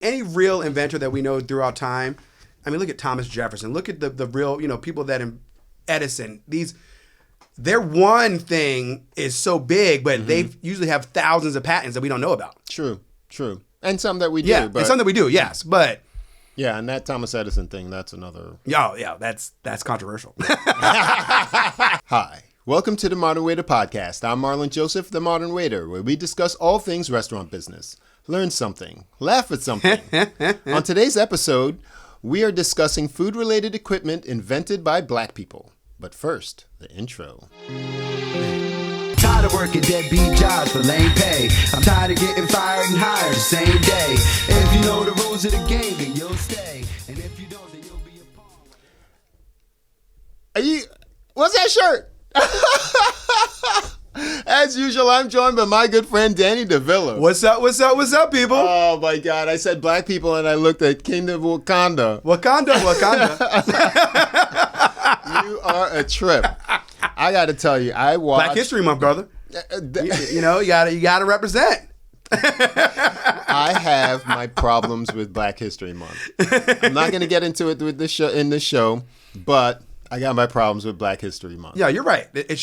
any real inventor that we know throughout time, I mean, look at Thomas Jefferson. Look at the real, people that Edison. Their one thing is so big, but they usually have thousands of patents that we don't know about. True. And some that we do. Yeah, but, and some that we do, yes. But yeah, and that Thomas Edison thing, that's another... Yeah, that's controversial. Hi. Welcome to the Modern Waiter Podcast. I'm Marlon Joseph, the Modern Waiter, where we discuss all things restaurant business. Learn something. Laugh at something. On today's episode, we are discussing food-related equipment invented by black people. But first, the intro. Tired of working deadbeat jobs for lame pay. I'm tired of getting fired and hired the same day. If you know the rules of the game, then you'll stay. And if you don't, then you'll be a pawn. What's that shirt? As usual, I'm joined by my good friend Danny DeVilla. What's up, people? Oh my God! I said black people, and I looked at Kingdom of Wakanda. Wakanda. You are a trip. I got to tell you, I watched Black History Month, brother. You gotta represent. I have my problems with Black History Month. I'm not going to get into it with this show, but I got my problems with Black History Month. Yeah, you're right. It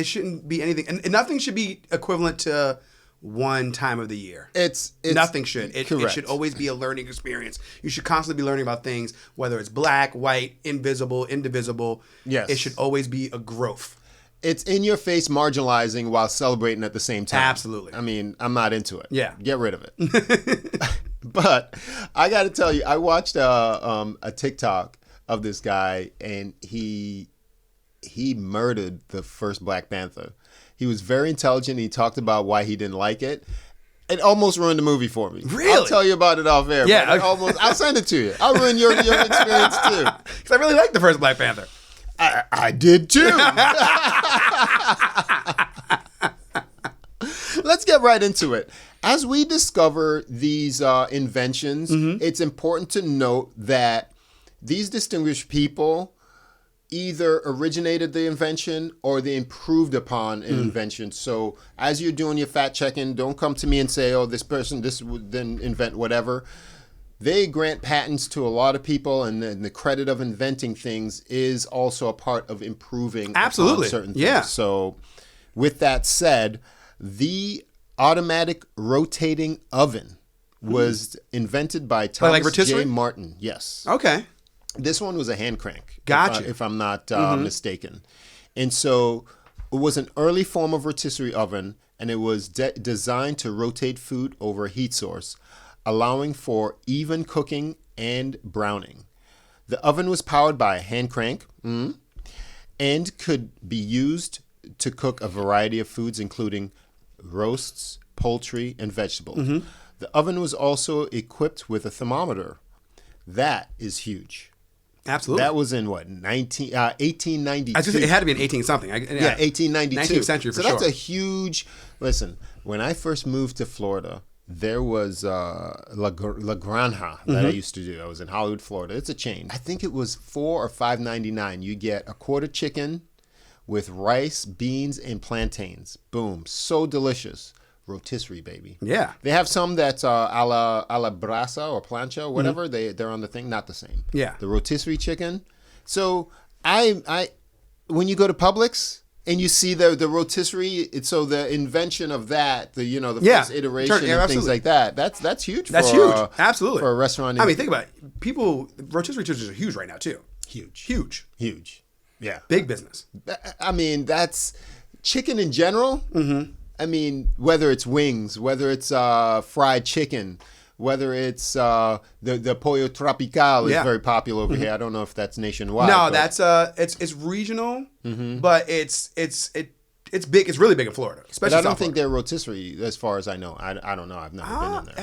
shouldn't be anything, and nothing should be equivalent to one time of the year. It's nothing should. It correct. should always be a learning experience. You should constantly be learning about things, whether it's black, white, invisible, indivisible. Yes. It should always be a growth. It's in your face marginalizing while celebrating at the same time. Absolutely. I mean, I'm not into it. Yeah. Get rid of it. But I got to tell you, I watched a TikTok of this guy, and he murdered the first Black Panther. He was very intelligent. He talked about why he didn't like it. It almost ruined the movie for me. Really? I'll tell you about it off air. Yeah. I'll send it to you. I'll ruin your experience too. Because I really like the first Black Panther. I did too. Let's get right into it. As we discover these inventions, it's important to note that these distinguished people either originated the invention or they improved upon an invention. So as you're doing your fact checking, don't come to me and say, oh, this would then invent whatever. They grant patents to a lot of people, and the credit of inventing things is also a part of improving upon certain things. Yeah. So with that said, the automatic rotating oven was invented by Thomas J. Martin. Yes. Okay. This one was a hand crank. Gotcha. If I'm not mistaken. And so it was an early form of rotisserie oven, and it was designed to rotate food over a heat source, allowing for even cooking and browning. The oven was powered by a hand crank and could be used to cook a variety of foods, including roasts, poultry, and vegetables. The oven was also equipped with a thermometer. That is huge. Absolutely. That was in what, 1892? I just, it had to be an 18-something. 1892. 19th century for sure. So that's sure. a huge... Listen, when I first moved to Florida, there was La Granja that I used to do. I was in Hollywood, Florida. It's a chain. I think it was $4 or $5.99. You get a quarter chicken with rice, beans, and plantains. Boom. So delicious. Rotisserie, baby. Yeah. They have some that's a la brasa or plancha, whatever. They're on the thing, not the same. Yeah. The rotisserie chicken. So I when you go to Publix and you see the rotisserie, so the invention of that, the first iteration and things like that. That's huge. That's huge. Absolutely. For a restaurant. I mean, think about it. People, rotisserie chickens are huge right now too. Huge. Yeah. Big business. I mean, that's chicken in general. I mean, whether it's wings, whether it's fried chicken, whether it's the pollo tropical is very popular over here. I don't know if that's nationwide. No, that's it's regional, but it's big. It's really big in Florida, especially. But I don't South think Florida. they're rotisserie, as far as I know. I don't know. I've never been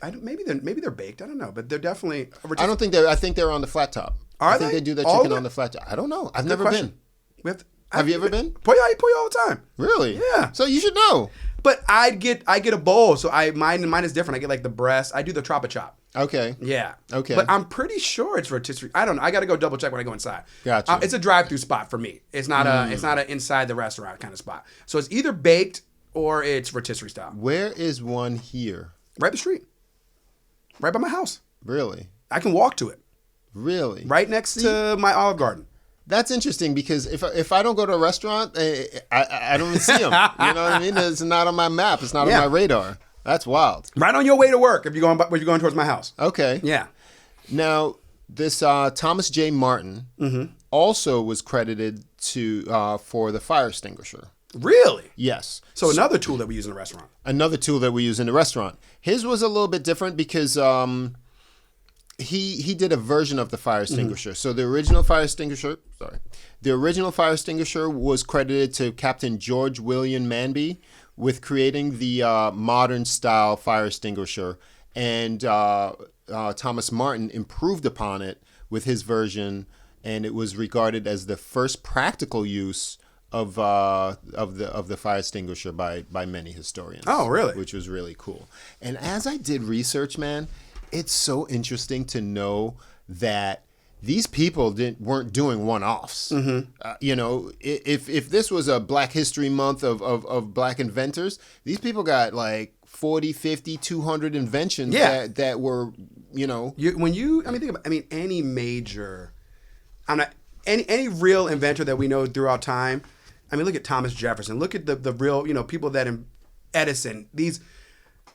in there. Maybe they're baked. I don't know, but they're definitely. I don't think they're. I think they're on the flat top. Are I think they do their all chicken the- on the flat top. I don't know. I've Good never question. been. Have you ever been? Pollo, I eat pollo all the time. Really? Yeah. So you should know. But I get a bowl, so mine is different. I get like the breast. I do the Tropa Chop. Okay. Yeah. Okay. But I'm pretty sure it's rotisserie. I don't know. I got to go double check when I go inside. Gotcha. It's a drive-through spot for me. It's not a inside the restaurant kind of spot. So it's either baked or it's rotisserie style. Where is one here? Right up the street. Right by my house. Really? I can walk to it. Really? Right next to my Olive Garden. That's interesting because if I don't go to a restaurant, I don't even see them. You know what I mean? It's not on my map. It's not on my radar. That's wild. Right on your way to work if you're going towards my house. Okay. Yeah. Now, this Thomas J. Martin also was credited for the fire extinguisher. Really? Yes. So another tool that we use in a restaurant. Another tool that we use in the restaurant. His was a little bit different because he did a version of the fire extinguisher. So the original fire extinguisher was credited to Captain George William Manby with creating the modern style fire extinguisher, and Thomas Martin improved upon it with his version, and it was regarded as the first practical use of the fire extinguisher by many historians. Oh, really? Which was really cool. And as I did research, man, it's so interesting to know that these people weren't doing one-offs. You know, if this was a Black History Month of Black inventors, these people got like 40, 50, 200 inventions that were, you know. Think about, any major, any real inventor that we know throughout time. Look at Thomas Jefferson. Look at the real, people that Edison.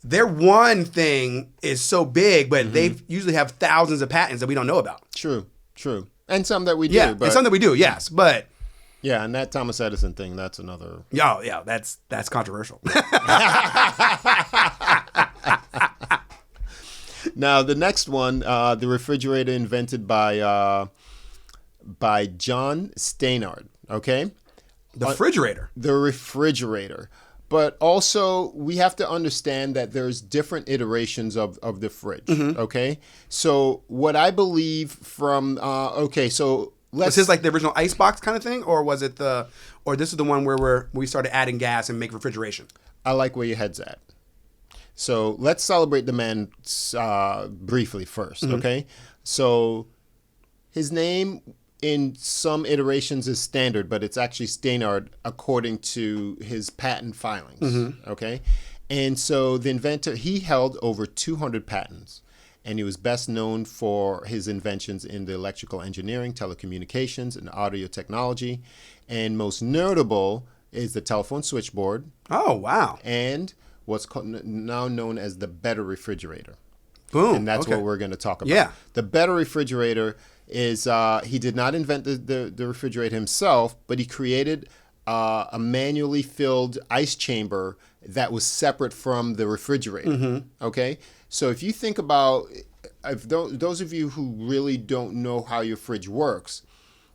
Their one thing is so big, but they usually have thousands of patents that we don't know about. True. And some that we do. Yeah, and some that we do, yes. But yeah, and that Thomas Edison thing, that's another. Yeah, that's controversial. Now, the next one, the refrigerator invented by John Steinard, okay? The refrigerator. The refrigerator. But also, we have to understand that there's different iterations of the fridge, okay? So what I believe from, so let's... Was this like the original icebox kind of thing? Or was it or this is the one where we started adding gas and make refrigeration? I like where your head's at. So let's celebrate the man briefly first, okay? So his name in some iterations is Standard, but it's actually Steinard according to his patent filings, okay? And so the inventor, he held over 200 patents, and he was best known for his inventions in the electrical engineering, telecommunications, and audio technology. And most notable is the telephone switchboard. Oh, wow. And what's now known as the better refrigerator. Boom. And that's what we're going to talk about. Yeah. The better refrigerator is he did not invent the refrigerator himself, but he created a manually filled ice chamber that was separate from the refrigerator. Okay? So if you think about, those of you who really don't know how your fridge works,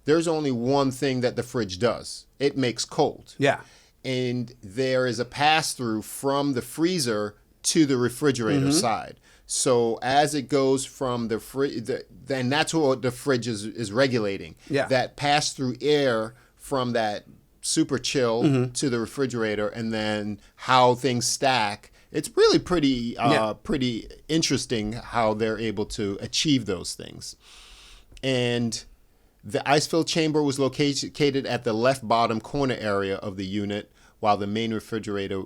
there's only one thing that the fridge does. It makes cold. Yeah. And there is a pass-through from the freezer to the refrigerator side. So as it goes from the fridge, then that's what the fridge is regulating. Yeah. That pass-through air from that super chill to the refrigerator, and then how things stack. It's really pretty interesting how they're able to achieve those things. And the ice-filled chamber was located at the left bottom corner area of the unit, while the main refrigerator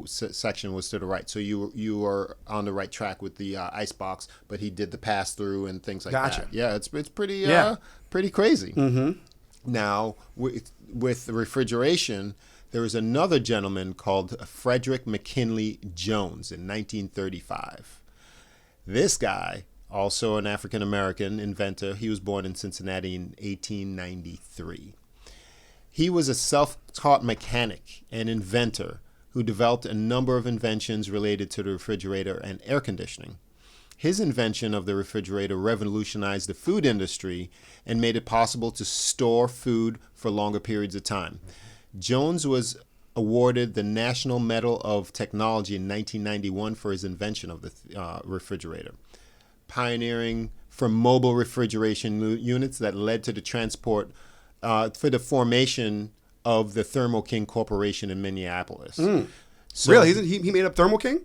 section was to the right. So you were on the right track with the ice box, but he did the pass-through and things like that. Yeah, it's pretty pretty crazy. Now, with the refrigeration, there was another gentleman called Frederick McKinley Jones in 1935. This guy, also an African-American inventor, he was born in Cincinnati in 1893. He was a self-taught mechanic and inventor who developed a number of inventions related to the refrigerator and air conditioning. His invention of the refrigerator revolutionized the food industry and made it possible to store food for longer periods of time. Jones was awarded the National Medal of Technology in 1991 for his invention of the refrigerator, pioneering for mobile refrigeration units that led to the transport for the formation of the Thermo King Corporation in Minneapolis. So, really? He made up Thermo King?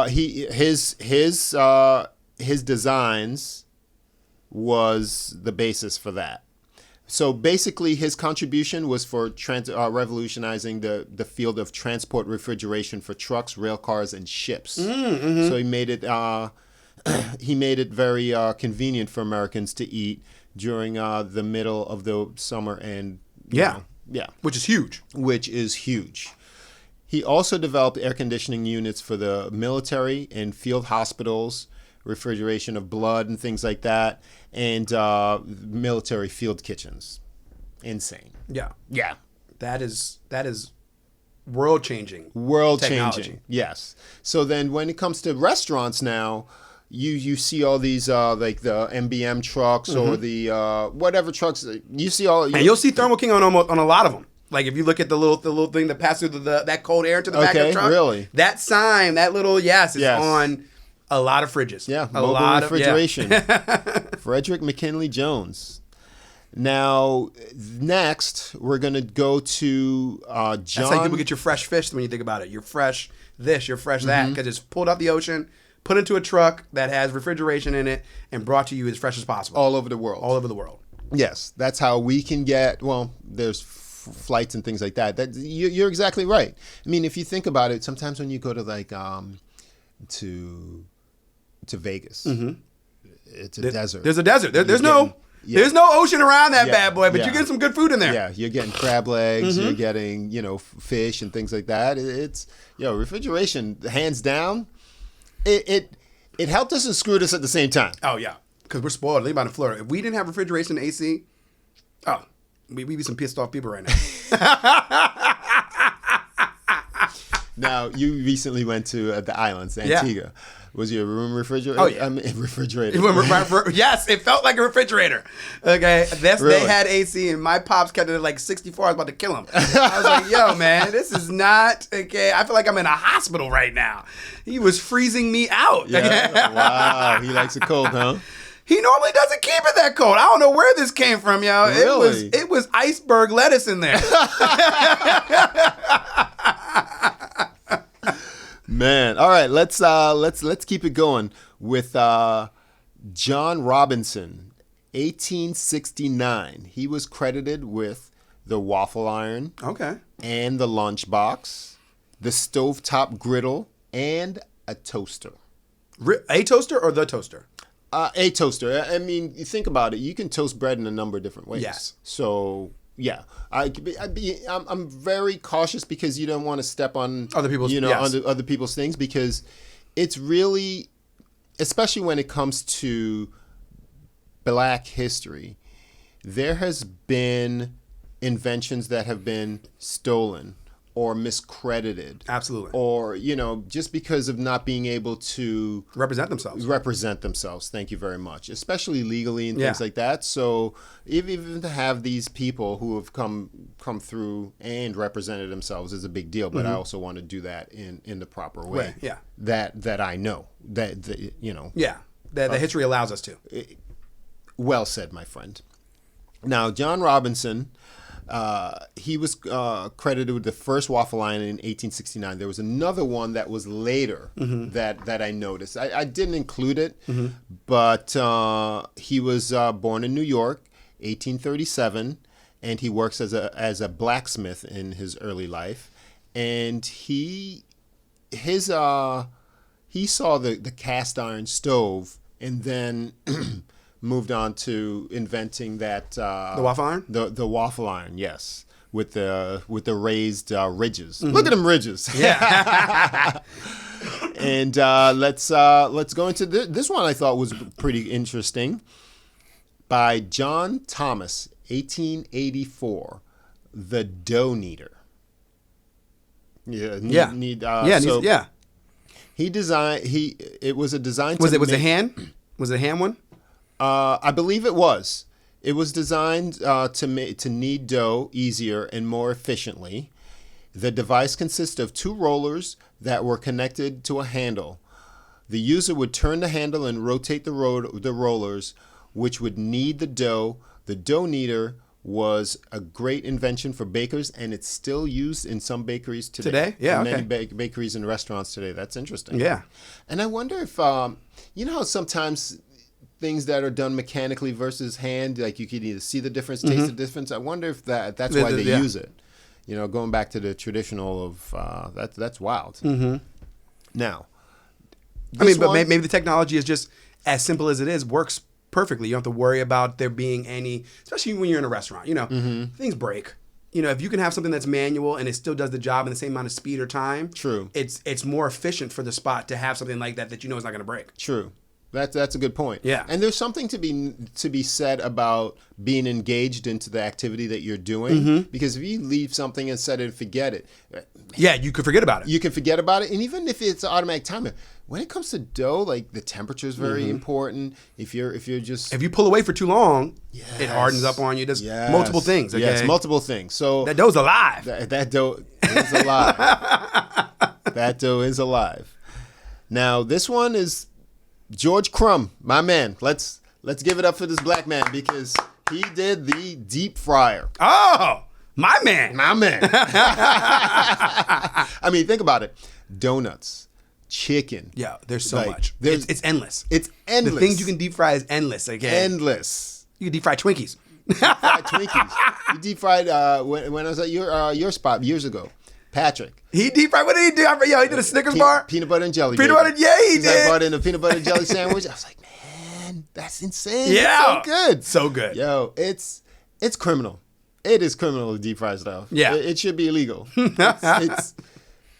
His designs was the basis for that. So basically, his contribution was for revolutionizing the field of transport refrigeration for trucks, rail cars, and ships. So he made it he made it very convenient for Americans to eat during the middle of the summer and which is huge. Which is huge. He also developed air conditioning units for the military and field hospitals, refrigeration of blood and things like that, and military field kitchens. Insane. Yeah. Yeah. That is world changing. World changing. Yes. So then when it comes to restaurants now, you see all these like the MBM trucks or the whatever trucks you see all. And you'll see Thermo King on a lot of them. Like if you look at the little thing that passes through that cold air into the back of the truck. Really? That sign, that little is on a lot of fridges. Yeah, a mobile lot refrigeration. Frederick McKinley Jones. Now, next we're gonna go to John. That's how people get your fresh fish when you think about it. You're fresh this, you're fresh that, because it's pulled out the ocean, put into a truck that has refrigeration in it, and brought to you as fresh as possible. All over the world. All over the world. Yes, that's how we can get. Well, there's flights and things like that. You're exactly right. I mean, if you think about it, sometimes when you go to like to Vegas, it's a desert. There's a desert. There's no ocean around that bad boy, but you get some good food in there. Yeah, you're getting crab legs, you're getting fish and things like that. It's refrigeration, hands down. It helped us and screwed us at the same time. Oh yeah, because we're spoiled. Think about it in Florida. If we didn't have refrigeration and AC, we'd be some pissed off people right now. Now, you recently went to the islands, Antigua. Yeah. Was your room refrigerator? Oh, yeah. I mean, refrigerator. Yes, it felt like a refrigerator. Okay, Really? They had AC, and my pops kept it at like 64. I was about to kill him. I was like, yo, man, this is not, okay. I feel like I'm in a hospital right now. He was freezing me out. Yeah. Wow, he likes it cold, huh? He normally doesn't keep it that cold. I don't know where this came from, yo. Really? It was iceberg lettuce in there. Man, all right, let's keep it going with John Robinson, 1869. He was credited with the waffle iron, and the lunchbox, the stovetop griddle, and a toaster. A toaster or the toaster? A toaster. I mean, you think about it. You can toast bread in a number of different ways. Yes. So yeah, I'm very cautious because you don't want to step on other people's, other people's things, because it's really, especially when it comes to Black history, there has been inventions that have been stolen or miscredited. Absolutely. Or, just because of not being able to represent themselves. Thank you very much. Especially legally and things like that. So even to have these people who have come through and represented themselves is a big deal. But I also want to do that in the proper way. Yeah. That I know. Yeah. That the history allows us to. Well said, my friend. Now, John Robinson, he was credited with the first waffle iron in 1869. There was another one that was later that I noticed. I didn't include it, but he was born in New York, 1837, and he works as a blacksmith in his early life. And he saw the cast iron stove, and then moved on to inventing that the waffle iron. The waffle iron, yes, with the raised ridges. Look at them ridges. Yeah. And let's go into this one. I thought was pretty interesting. By John Thomas, 1884, the dough kneader. Yeah. He designed. It was a design. Was it a hand? Was it a hand one? I believe it was. It was designed to knead dough easier and more efficiently. The device consists of two rollers that were connected to a handle. The user would turn the handle and rotate the rollers, which would knead the dough. The dough kneader was a great invention for bakers, and it's still used in some bakeries today. Yeah, many bakeries and restaurants today. That's interesting. Yeah. And I wonder if, how sometimes things that are done mechanically versus hand, like you could either see the difference, taste the difference. I wonder if that's why they use it. Going back to the traditional of, that's wild. Now, I mean, but maybe the technology is just as simple as it is, works perfectly. You don't have to worry about there being any, especially when you're in a restaurant. You know, things break. You know, if you can have something that's manual and it still does the job in the same amount of speed or time, True. It's more efficient for the spot to have something like that you know is not going to break. True. That's a good point. Yeah. And there's something to be said about being engaged into the activity that you're doing, because if you leave something and set it and forget it, yeah, you could forget about it. You can forget about it, and even if it's automatic timer, when it comes to dough, like the temperature is very important. If you pull away for too long, it hardens up on you. There's multiple things. Okay? Yes, multiple things. So that dough's alive. That dough is alive. That dough is alive. Now this one is George Crumb, my man. Let's give it up for this black man because he did the deep fryer. Oh, my man. My man. I mean, think about it. Donuts, chicken. Yeah, there's so much. It's endless. It's endless. The things you can deep fry is endless. Okay. Endless. You can deep fry Twinkies. Fried Twinkies. You deep fried when I was at your spot years ago. Patrick. He deep fried. What did he do? He did a Snickers bar. Peanut butter and jelly. Peanut butter. Yeah, he did. I brought in a peanut butter and jelly sandwich. I was like, man, that's insane. Yeah, it's so good. So good. Yo, it's criminal. It is criminal to deep fry stuff. Yeah, it should be illegal. It's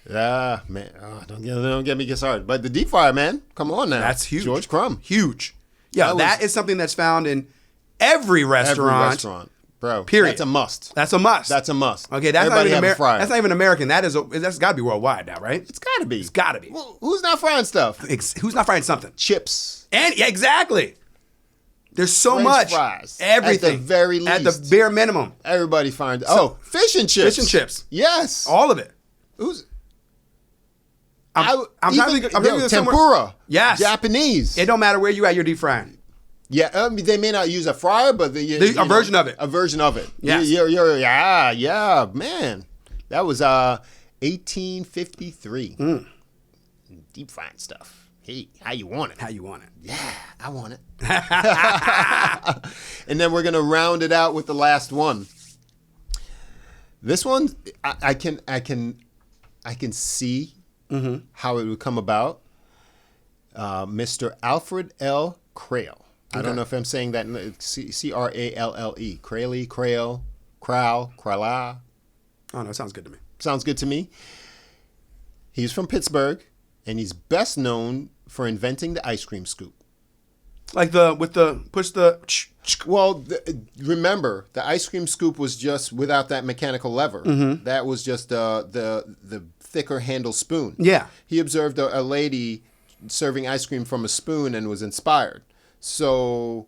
man. Oh, don't get me started. But the deep fryer, man, come on now. That's huge. George Crumb. Huge. Yeah, that is something that's found in every restaurant. Every restaurant. Bro, period. That's a must. That's a must. That's a must. Okay, that's not even American. That's got to be worldwide now, right? It's got to be. It's got to be. Well, who's not frying stuff? Who's not frying something? Chips. And yeah, exactly. There's so French much. Fries. Everything. At the very least. At the bare minimum. Everybody finds. Fish and chips. Fish and chips. Yes. All of it. I'm tempura. Tempura. Yes. Japanese. It don't matter where you at, you're deep frying. Yeah, they may not use a fryer, but a version of it. A version of it. Yes. Yeah, man. That was 1853. Deep frying stuff. Hey, how you want it? How you want it? Yeah, I want it. And then we're gonna round it out with the last one. This one, I can see how it would come about. Mr. Alfred L. Crail. I don't know if I'm saying that. C-R-A-L-L-E. Crayle, Crail, Crow, Crala. Oh, no, it sounds good to me. Sounds good to me. He's from Pittsburgh, and he's best known for inventing the ice cream scoop. Like remember, the ice cream scoop was just without that mechanical lever. That was just the thicker handle spoon. Yeah. He observed a lady serving ice cream from a spoon and was inspired. So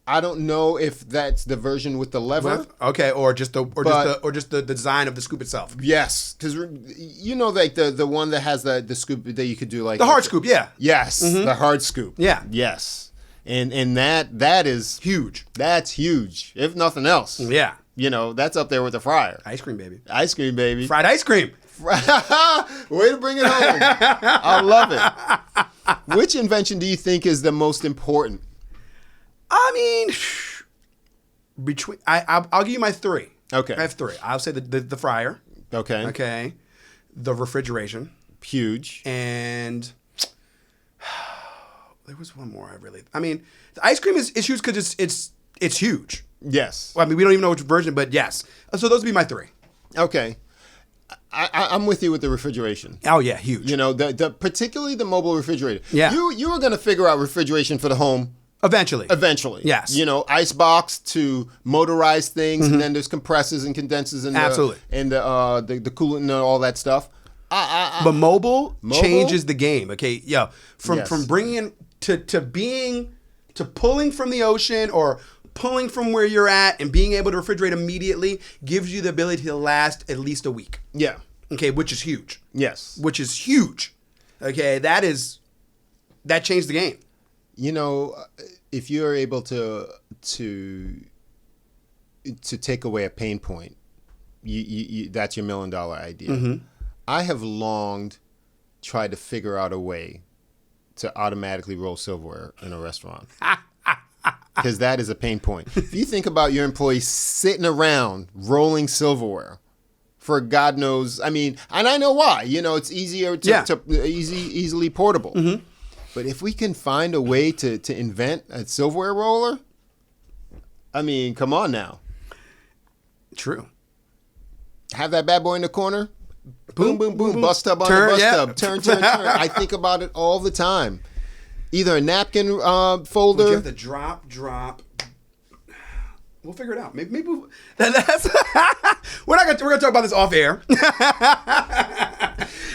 I don't know if that's the version with the lever. Okay, or just the design of the scoop itself. Yes, because like the one that has the scoop that you could do like the hard scoop. Yeah. Yes, the hard scoop. Yeah. Yes, and that is huge. That's huge, if nothing else. Yeah. That's up there with the fryer. Ice cream, baby. Ice cream, baby. Fried ice cream. Way to bring it home. I love it. Which invention do you think is the most important? I mean, I'll give you my three. Okay. I have three. I'll say the fryer. Okay. Okay. The refrigeration. Huge. And there was one more. I mean, the ice cream is huge because it's huge. Yes. Well, I mean, we don't even know which version, but yes. So those would be my three. Okay. I'm with you with the refrigeration. Oh yeah, huge. The particularly the mobile refrigerator. Yeah. You were going to figure out refrigeration for the home. Eventually. Yes. Ice box to motorized things, and then there's compressors and condensers and absolutely the coolant and all that stuff. But mobile changes the game. Okay, from bringing to pulling from the ocean or pulling from where you're at and being able to refrigerate immediately gives you the ability to last at least a week. Yeah. Okay, which is huge. Yes. Which is huge. Okay, that changed the game. If you're able to take away a pain point, you that's your $1 million idea. I have longed tried to figure out a way to automatically roll silverware in a restaurant. Because that is a pain point. If you think about your employees sitting around rolling silverware for God knows. I mean, and I know why. You know, it's easier easily portable. Mm-hmm. But if we can find a way to invent a silverware roller, I mean, come on now. True. Have that bad boy in the corner. Boom, boom, boom. Bus tub on Turn, the bus yeah. tub. Turn, turn, turn. I think about it all the time. Either a napkin folder. Would you have to drop. We'll figure it out. Maybe that's we're gonna talk about this off air.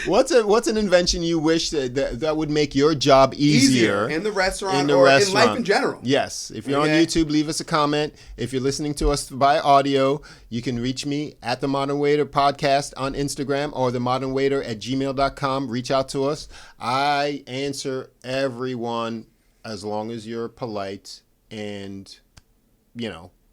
What's an invention you wish that would make your job easier in the restaurant or in life in general? Yes. If you're Okay. on YouTube, leave us a comment. If you're listening to us by audio, you can reach me at the Modern Waiter Podcast on Instagram or themodernwaiter@gmail.com. Reach out to us. I answer everyone as long as you're polite and,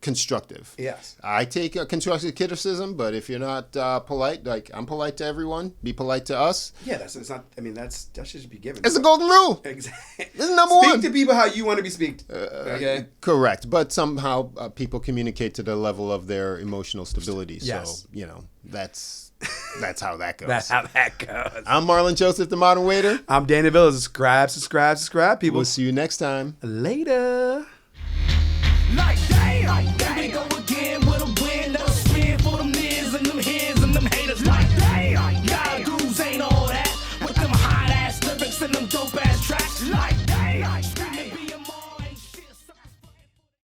constructive. Yes. I take constructive criticism, but if you're not polite, like I'm polite to everyone, be polite to us. Yeah, that's that should be given. It's the golden rule. Exactly. This is number Speak one. to people how you want to be spoken. Okay. Correct, but somehow people communicate to the level of their emotional stability. Yes. So that's how that goes. That's how that goes. I'm Marlon Joseph, the Modern Waiter. I'm Danny Villas. Subscribe, people. We'll see you next time. Later. Like damn, here we go again.